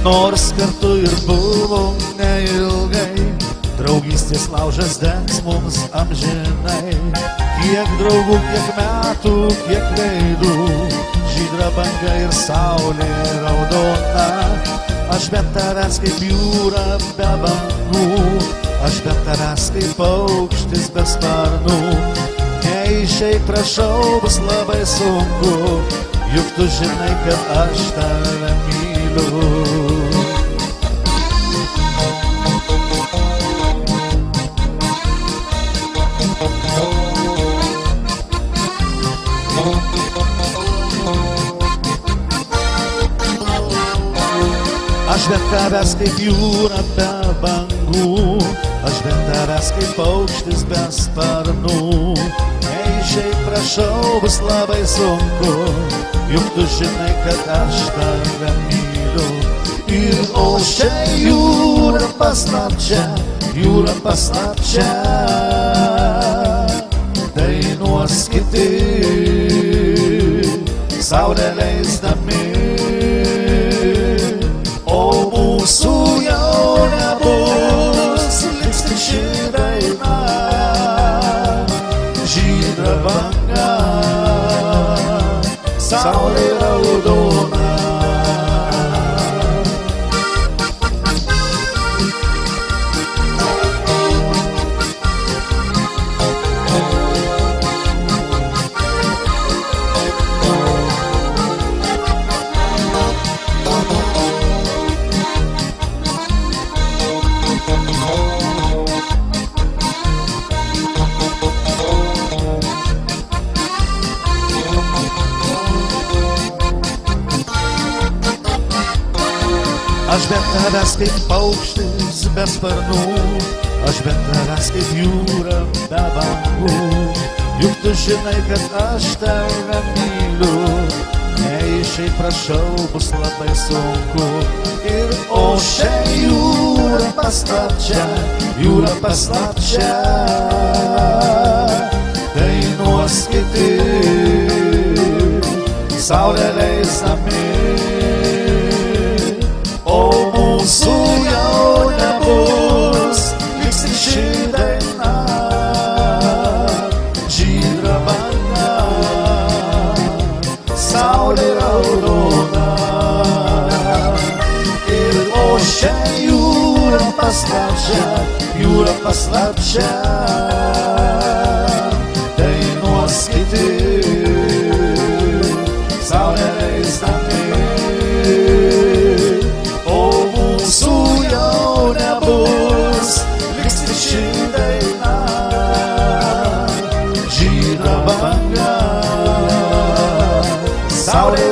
Nors kartu ir buvom neilgai, draugystės laužas degs mums amžinai. Kiek draugų, kiek metų, kiek veidų, žydra banga ir saulė raudona. Aš be tavęs kaip jūra be bangų, aš be tavęs kaip paukštis be sparnų. Neišeik, prašau, bus labai sunku, juk tu žinai, kad aš tave myliu. Aš be tavęs kaip jūra be bangų, aš be tavęs kaip paukštis be sparnų. Neišeik, prašau, bus labai sunku, juk tu žinai, kad aš tave myliu. Ir o čia jūra paslapčia, jūra paslapčia, dainuos kiti, saulė leisdami. Mūsų jau nebus, liks tik ši daina, žydra banga, saulė raudona. Aš be tavęs kaip paukštis be sparnų, aš be tavęs kaip jūra be bangų. Juk tu žinai, kad aš tave myliu, neišeik, prašau, bus labai sunku. Ir o čia jūra paslapčia, jūra paslapčia, dainuos kiti, saulė leisdami. Mūsų jau nebus, liks tik ši daina, žydra banga, saulė raudona. Ir o čia jūra paslapčia, jūra paslapčia, dainuos kiti, saulė leisdami. Saudi